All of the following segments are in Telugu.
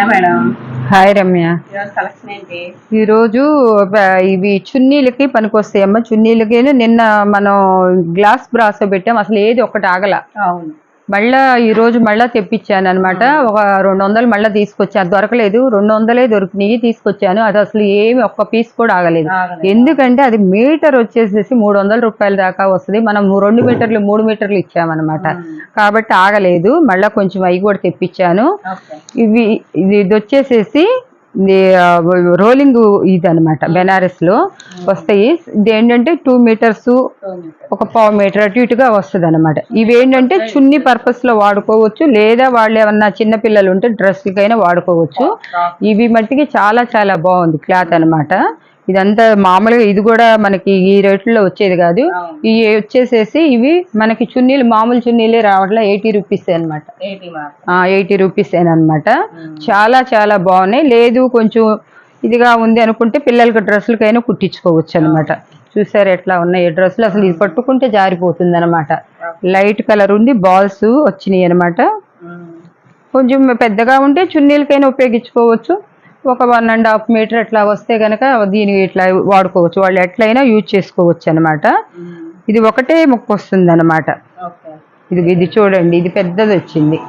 Hi madam. హాయ్ రమ్య. ఈరోజు కలెక్షన్ ఏంటి? ఈరోజు ఇవి చున్నీలకి పనికొస్తాయమ్మా. చున్నీలకి నిన్న మనం గ్లాస్ బ్రాసో పెట్టాం, అసలు ఏది ఒక్కటి ఆగల. అవును. మళ్ళా ఈరోజు మళ్ళా తెప్పించాను అనమాట. ఒక 200 మళ్ళీ తీసుకొచ్చాను, దొరకలేదు. 200 దొరికినాయి, తీసుకొచ్చాను. అది అసలు ఏమి ఒక్క పీస్ కూడా ఆగలేదు. ఎందుకంటే అది మీటర్ వచ్చేసేసి 300 రూపాయల దాకా వస్తుంది. మనం 2 మీటర్లు 3 మీటర్లు ఇచ్చామన్నమాట, కాబట్టి ఆగలేదు. మళ్ళీ కొంచెం అవి కూడా తెప్పించాను. ఇది వచ్చేసేసి రోలింగ్ ఇది అనమాట, బెనారస్ లో వస్తాయి. ఇది ఏంటంటే 2 మీటర్స్, ఒక 1/4 మీటర్ అటు ఇటుగా వస్తుంది అనమాట. ఇవి ఏంటంటే చున్నీ పర్పస్ లో వాడుకోవచ్చు, లేదా వాళ్ళు ఏమన్నా చిన్న పిల్లలు ఉంటే డ్రెస్లకైనా వాడుకోవచ్చు. ఇవి మట్టికి చాలా చాలా బాగుంది క్లాత్ అనమాట. ఇదంతా మామూలుగా ఇది కూడా మనకి ఈ రేట్లో వచ్చేది కాదు. ఇవి వచ్చేసేసి ఇవి మనకి చున్నీలు మామూలు చున్నీలే రావట్లే, 80 రూపీస్ అనమాట. 80 రూపీస్ అనమాట. చాలా చాలా బాగున్నాయి. లేదు కొంచెం ఇదిగా ఉంది అనుకుంటే పిల్లలకి డ్రెస్సులకైనా కుట్టించుకోవచ్చు అనమాట. చూసారు ఎట్లా ఉన్నాయి డ్రెస్సులు, అసలు ఇది పట్టుకుంటే జారిపోతుంది అనమాట. లైట్ కలర్ ఉంది, బాల్స్ వచ్చినాయి అనమాట. కొంచెం పెద్దగా ఉంటే చున్నీలకైనా ఉపయోగించుకోవచ్చు. ఒక 1.5 మీటర్ అట్లా వస్తే కనుక దీనికి ఇట్లా వాడుకోవచ్చు, వాళ్ళు ఎట్లయినా యూజ్ చేసుకోవచ్చు అనమాట. ఇది ఒకటే ముక్క వస్తుంది అనమాట. ఇది చూడండి, ఇది పెద్దది వచ్చింది.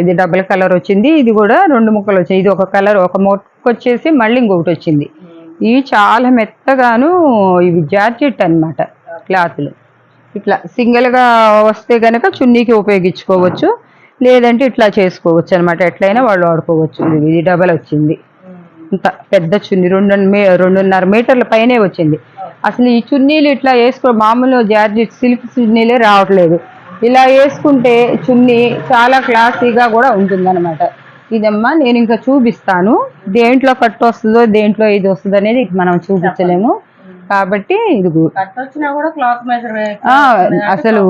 ఇది డబుల్ కలర్ వచ్చింది. ఇది కూడా 2 ముక్కలు వచ్చింది. ఇది ఒక కలర్, ఒక ముక్క వచ్చేసి మళ్ళీ ఇంకొకటి వచ్చింది. ఇవి చాలా మెత్తగాను, ఇవి జార్జెట్ అనమాట క్లాత్లు. ఇట్లా సింగిల్గా వస్తే కనుక చున్నీకి ఉపయోగించుకోవచ్చు, లేదంటే ఇట్లా చేసుకోవచ్చు అనమాట. ఎట్లయినా వాళ్ళు వాడుకోవచ్చు. ఇది డబల్ వచ్చింది. ఇంత పెద్ద చున్నీ 2.5 మీటర్ల పైనే వచ్చింది. అసలు ఈ చున్నీలు ఇట్లా మామూలు జార్జెట్ సిల్క్ చున్నీలే రావట్లేదు. ఇలా వేసుకుంటే చున్నీ చాలా క్లాసీగా కూడా ఉంటుంది అనమాట. ఇదమ్మా నేను ఇంకా చూపిస్తాను, దేంట్లో కట్ వస్తుందో దేంట్లో ఇది వస్తుందో అనేది మనం చూపించలేము. కాబట్టి ఇది అసలు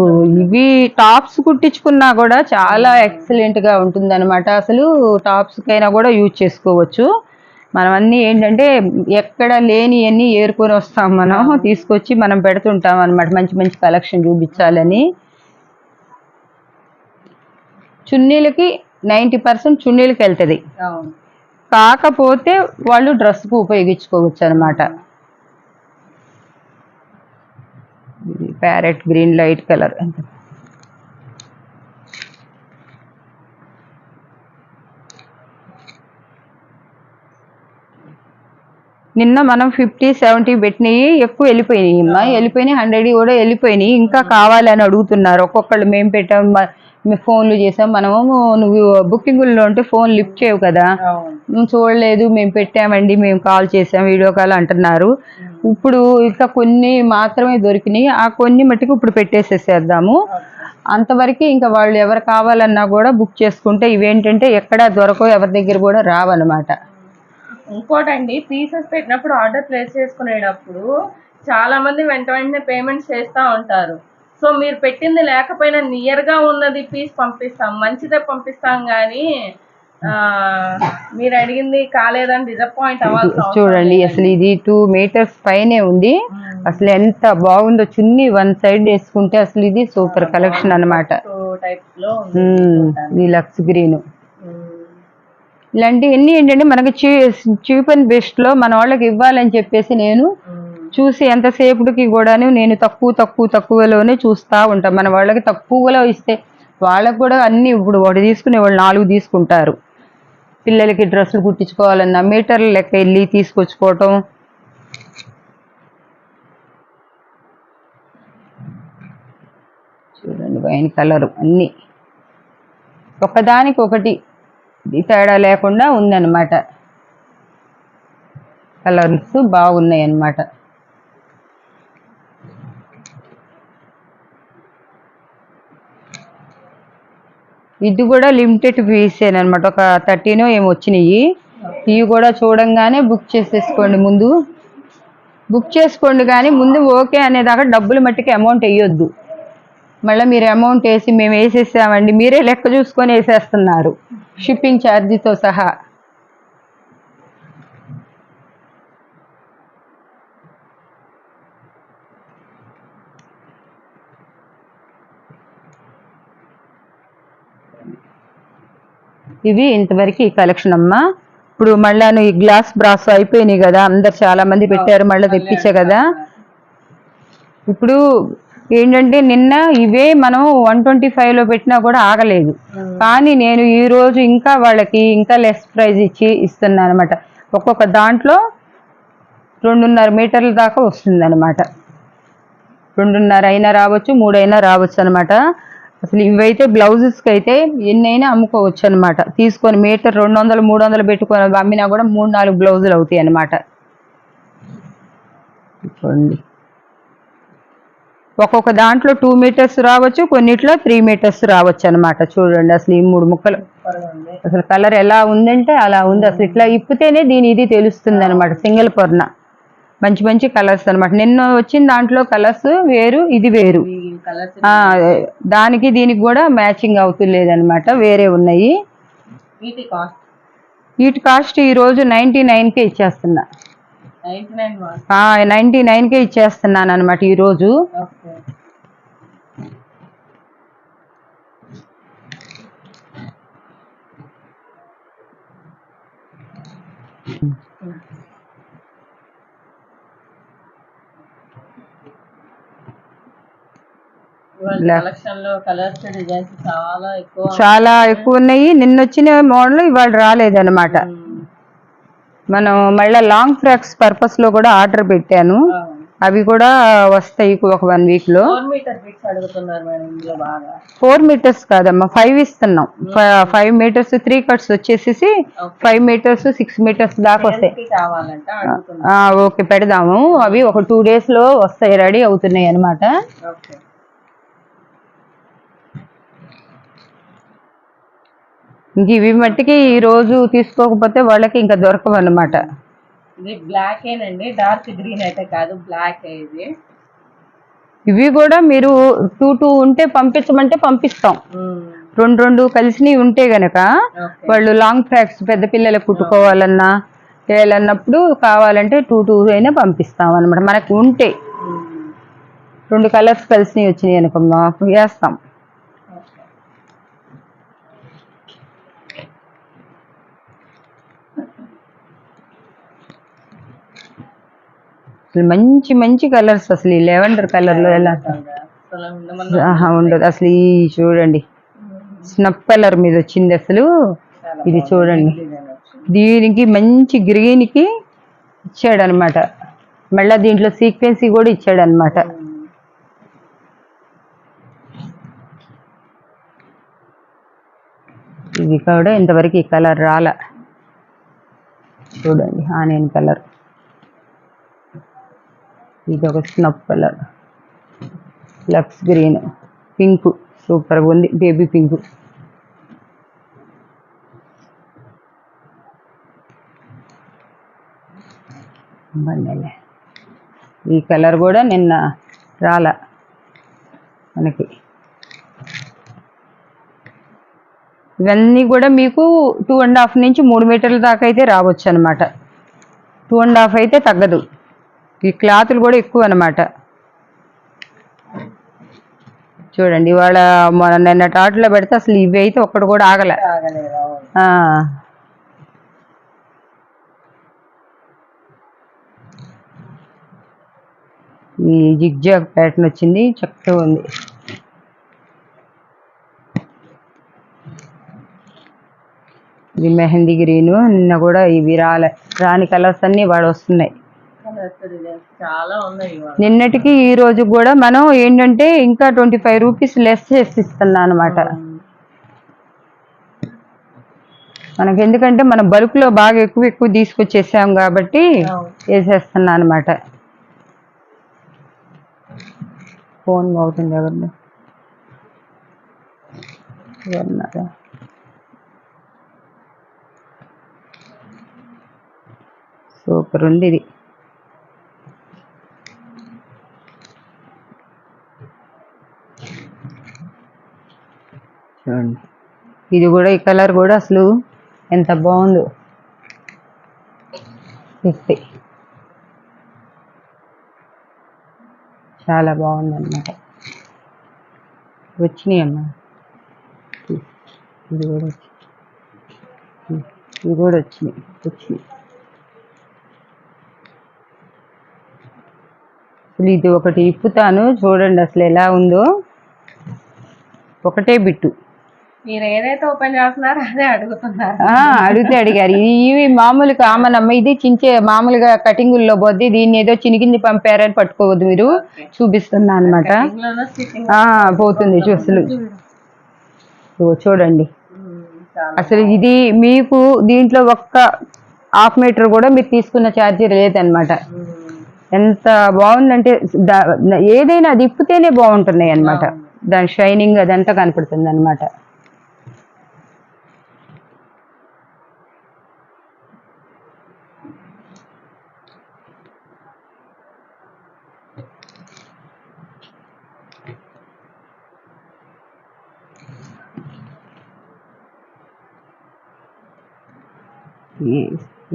ఇవి టాప్స్ కుట్టించుకున్నా కూడా చాలా ఎక్సలెంట్ గా ఉంటుంది అనమాట. అసలు టాప్స్ కైనా కూడా యూజ్ చేసుకోవచ్చు. మనం అన్నీ ఏంటంటే ఎక్కడ లేని అన్ని ఏరుకొని వస్తాం, మనం తీసుకొచ్చి మనం పెడుతుంటాం అనమాట, మంచి మంచి కలెక్షన్ చూపించాలని. చున్నీలకి 90% చున్నీలకి వెళ్తుంది, కాకపోతే వాళ్ళు డ్రెస్కు ఉపయోగించుకోవచ్చు అనమాట. Parrot green light colour. నిన్న మనం 50-70 పెట్టినాయి, ఎక్కువ వెళ్ళిపోయినాయి అమ్మా. వెళ్ళిపోయినాయి, 100 కూడా వెళ్ళిపోయినాయి. ఇంకా కావాలని అడుగుతున్నారు ఒక్కొక్కళ్ళు. మేము పెట్టాం, మేము ఫోన్లు చేసాం. మనము నువ్వు బుకింగుల్లో ఉంటే ఫోన్ లిఫ్ట్ చేయవు కదా, చూడలేదు, మేము పెట్టామండి, మేము కాల్ చేసాం, వీడియో కాల్ అంటున్నారు. ఇప్పుడు ఇంకా కొన్ని మాత్రమే దొరికినాయి, ఆ కొన్ని మట్టుకు ఇప్పుడు పెట్టేసేసేద్దాము. అంతవరకు ఇంకా వాళ్ళు ఎవరు కావాలన్నా కూడా బుక్ చేసుకుంటే, ఇవేంటంటే ఎక్కడ దొరకవు, ఎవరి దగ్గర కూడా రావన్నమాట. ఇంకోటండి, పీసెస్ పెట్టినప్పుడు ఆర్డర్ ప్లేస్ చేసుకునేటప్పుడు చాలా మంది వెంటనే పేమెంట్స్ చేస్తూ ఉంటారు. సో మీరు పెట్టింది లేకపోయినా నియర్గా ఉన్నది పీస్ పంపిస్తాం, మంచిదే పంపిస్తాం, కానీ మీరు అడిగింది కాలేదని డిసప్పాయింట్ అవ్వాలి. చూడండి అసలు ఇది 2 మీటర్స్ పైనే ఉంది. అసలు ఎంత బాగుందో, చున్నీ 1 సైడ్ వేసుకుంటే అసలు ఇది సూపర్ కలెక్షన్ అనమాట. ఇది లక్స్ గ్రీన్. ఇలాంటివన్నీ ఏంటంటే మనకి చీప్ అండ్ బెస్ట్ లో మన వాళ్ళకి ఇవ్వాలని చెప్పేసి నేను చూసి ఎంతసేపటికి కూడాను నేను తక్కువలోనే చూస్తూ ఉంటాను. మన వాళ్ళకి తక్కువలో ఇస్తే వాళ్ళకి కూడా అన్ని, ఇప్పుడు ఒకటి తీసుకునే వాళ్ళు 4 తీసుకుంటారు. పిల్లలకి డ్రెస్సులు కుట్టించుకోవాలన్నా మీటర్ల లెక్క వెళ్ళి తీసుకొచ్చుకోవటం. చూడండి వైన్ కలర్ అన్నీ ఒకదానికి ఒకటి తేడా లేకుండా ఉందన్నమాట. కలర్స్ బాగున్నాయి అన్నమాట. ఇది కూడా లిమిటెడ్ పీసేనమాట, ఒక 13 ఏమి వచ్చినాయి. ఇవి కూడా చూడంగానే బుక్ చేసేసుకోండి, ముందు బుక్ చేసుకోండి. కానీ ముందు ఓకే అనేదాకా డబ్బులు మట్టికి అమౌంట్ వేయొద్దు. మళ్ళీ మీరు అమౌంట్ వేసి మేము వేసేసామండి, మీరే లెక్క చూసుకొని వేసేస్తున్నారు షిప్పింగ్ ఛార్జీతో సహా. ఇవి ఇంతవరకు ఈ కలెక్షన్ అమ్మా. ఇప్పుడు మళ్ళా ఈ గ్లాస్ బ్రాస్ అయిపోయినాయి కదా, అందరు చాలా మంది పెట్టారు, మళ్ళీ తెప్పించా కదా. ఇప్పుడు ఏంటంటే నిన్న ఇవే మనం 125లో పెట్టినా కూడా ఆగలేదు, కానీ నేను ఈ రోజు ఇంకా వాళ్ళకి ఇంకా లెస్ ప్రైజ్ ఇస్తున్నాను అనమాట. ఒక్కొక్క దాంట్లో 2.5 మీటర్ల దాకా వస్తుంది అనమాట. 2.5 అయినా రావచ్చు, 3 అయినా రావచ్చు అనమాట. అసలు ఇవైతే బ్లౌజెస్కి అయితే ఎన్నైనా అమ్ముకోవచ్చు అనమాట. తీసుకొని మీటర్ 200, 300 పెట్టుకొని అమ్మినా కూడా 3-4 బ్లౌజులు అవుతాయి అనమాట. చూడండి, ఒక్కొక్క దాంట్లో 2 మీటర్స్ రావచ్చు, కొన్నిట్లో 3 మీటర్స్ రావచ్చు అనమాట. చూడండి అసలు ఈ 3 ముక్కలు అసలు కలర్ ఎలా ఉందంటే అలా ఉంది. అసలు ఇట్లా ఇప్పితేనే ఇది తెలుస్తుంది అనమాట. సింగిల్ పొరన మంచి మంచి కలర్స్ అనమాట. నిన్న వచ్చిన దాంట్లో కలర్స్ వేరు, ఇది వేరు. దానికి దీనికి కూడా మ్యాచింగ్ అవుతులేదనమాట, వేరే ఉన్నాయి. వీటి కాస్ట్ ఈ రోజు 99కే ఇచ్చేస్తున్నా. 99కే ఇచ్చేస్తున్నాను అనమాట ఈరోజు. చాలా ఎక్కువ ఉన్నాయి. నిన్న వచ్చిన మోడల్ ఇవాళ రాలేదన్నమాట. మనం మళ్ళీ లాంగ్ ఫ్రాక్స్ పర్పస్ లో కూడా ఆర్డర్ పెట్టాను, అవి కూడా వస్తాయి ఒక 1 వీక్ లో. 4 మీటర్స్ కాదమ్మా, 5 ఇస్తున్నాం. 5 మీటర్స్ 3 కట్స్ వచ్చేసి 5 మీటర్స్ 6 మీటర్స్ దాకా వస్తాయి. ఓకే, పెడదాము. అవి ఒక 2 days లో వస్తాయి, రెడీ అవుతున్నాయి అనమాట. ఇంక ఇవి మట్టికి ఈ రోజు తీసుకోకపోతే వాళ్ళకి ఇంకా దొరకవు అన్నమాట. ఇది బ్లాక్ ఏనండి, డార్క్ గ్రీన్ అయితే కాదు, బ్లాక్. ఇవి కూడా మీరు 2 ఉంటే పంపించమంటే పంపిస్తాం. 2 కలిసినవి ఉంటే గనక వాళ్ళు లాంగ్ ఫ్రాక్స్ పెద్ద పిల్లలకు కుట్టుకోవాలన్నా చేయాలన్నప్పుడు కావాలంటే 2 అయినా పంపిస్తాం అనమాట. మనకు ఉంటే 2 కలర్స్ కలిసినవి వచ్చినాయి అనుకో వేస్తాం. మంచి మంచి కలర్స్, అసలు ఈ లెవెండర్ కలర్ లో ఎలా ఉండదు అసలు. ఈ చూడండి, స్నప్ కలర్ మీద వచ్చింది అసలు. ఇది చూడండి, దీనికి మంచి గ్రీన్ కి ఇచ్చాడు అనమాట. మళ్ళీ దీంట్లో సీక్వెన్సీ కూడా ఇచ్చాడు అనమాట. ఇది కూడా ఇంతవరకు ఈ కలర్ రాల. చూడండి, ఆనియన్ కలర్. ఇది ఒక స్నప్ కలర్, లక్స్ గ్రీన్, పింక్ సూపర్గా ఉంది, బేబీ పింక్. ఈ కలర్ కూడా నిన్న రాల మనకి. ఇవన్నీ కూడా మీకు 2.5 నుంచి 3 మీటర్ల దాకా అయితే రావచ్చు అనమాట. 2.5 అయితే తగ్గదు. ఈ క్లాతులు కూడా ఎక్కువ అనమాట. చూడండి, ఇవాళ నిన్న టాట్లో పెడితే అసలు ఇవి అయితే ఒక్కడు కూడా ఆగలే. ఈ జిగ్జాగ్ ప్యాటర్న్ వచ్చింది, చక్కగా ఉంది. ఇది మెహందీ గ్రీను. నిన్న కూడా ఇవి రాని కలర్స్ అన్ని వాడు వస్తున్నాయి. నిన్నటికి ఈ రోజు కూడా మనం ఏంటంటే ఇంకా 25 రూపీస్ లెస్ చేసి ఇస్తున్నా అనమాట. మనకి ఎందుకంటే మనం బల్క్ లో బాగా ఎక్కువ తీసుకొచ్చేసాం కాబట్టి వేసేస్తున్నా అనమాట. ఫోన్ అవుతుంది ఎవరిని ఎవరున్నారా? సూపర్ ఉంది ఇది. చూడండి, ఇది కూడా ఈ కలర్ కూడా అసలు ఎంత బాగుందో. చాలా బాగుంది అన్నమాట. వచ్చినాయి అమ్మా, ఇది కూడా ఇవి కూడా వచ్చినాయి. అసలు ఇది ఒకటి ఇప్పుతాను చూడండి అసలు ఎలా ఉందో. ఒకటే బిట్టు. మీరు ఏదైతే ఓపెన్ చేస్తున్నారో అదే అడుగుతున్నారు. అడిగారు. ఇవి మామూలు కామనమ్మ, ఇది చించే మామూలుగా కటింగుల్లో పోద్ది. దీన్ని ఏదో చినిగింది పంపారని పట్టుకోవద్దు, మీరు చూపిస్తున్నా అనమాట. పోతుంది అసలు. చూడండి అసలు ఇది మీకు దీంట్లో ఒక్క హాఫ్ మీటర్ కూడా మీరు తీసుకున్న ఛార్జీ లేదనమాట. ఎంత బాగుందంటే ఏదైనా అది ఇప్పితేనే బాగుంటున్నాయి అనమాట. దాని షైనింగ్ అదంతా కనపడుతుంది అనమాట.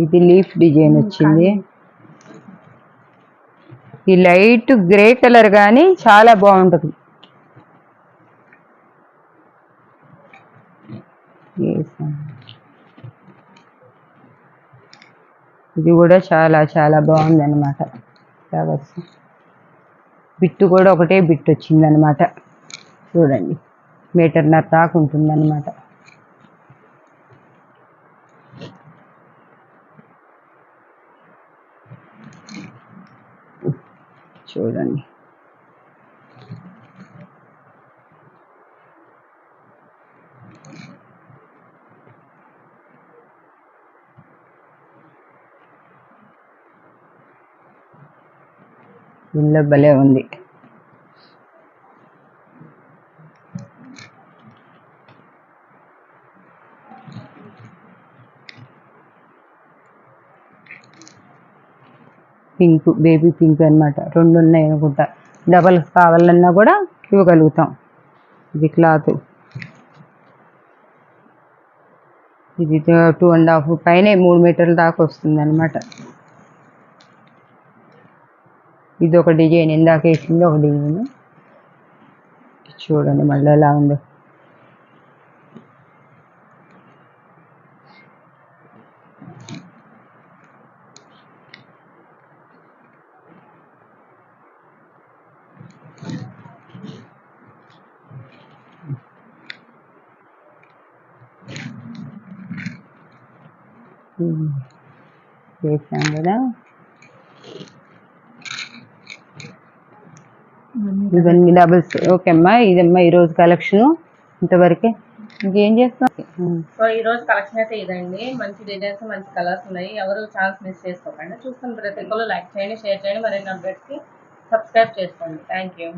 ఇది లీఫ్ డిజైన్ వచ్చింది. ఈ లైట్ గ్రే కలర్ కానీ చాలా బాగుంటుంది. ఇది కూడా చాలా చాలా బాగుంది అనమాట. ఫ్లవర్స్ బిట్టు కూడా ఒకటే బిట్ వచ్చింది అనమాట. చూడండి, 1.5 మీటర్ దాకా ఉంటుంది అనమాట. చూడండి ఇల్లు భలే ఉంది. పింక్, బేబీ పింక్ అనమాట. 2 ఉన్నాయి అనుకుంటా. డబల్ కావాలన్నా కూడా ఇవ్వగలుగుతాం. ఇది క్లాత్. ఇది 2.5 పైన 3 మీటర్ల దాకా వస్తుంది అనమాట. ఇది ఒక డిజైన్, ఇందాక వేసింది ఒక డిజైన్. చూడండి మళ్ళీ ఎలా ఉందో. చేసాం కదా. ఇవన్నీ డబుల్స్. ఓకే అమ్మా, ఇదమ్మా ఈరోజు కలెక్షన్. ఇంతవరకే. ఇంకేం చేస్తాం. సో ఈ రోజు కలెక్షన్ అయితే ఇదండి. మంచి డిజైన్స్, మంచి కలర్స్ ఉన్నాయి. ఎవరు ఛాన్స్ మిస్ చేసుకోకండి. చూస్తున్న ప్రతి ఒక్కరు లైక్ చేయండి, షేర్ చేయండి. మరిన్ని అప్డేట్స్కి సబ్స్క్రైబ్ చేసుకోండి. Thank you.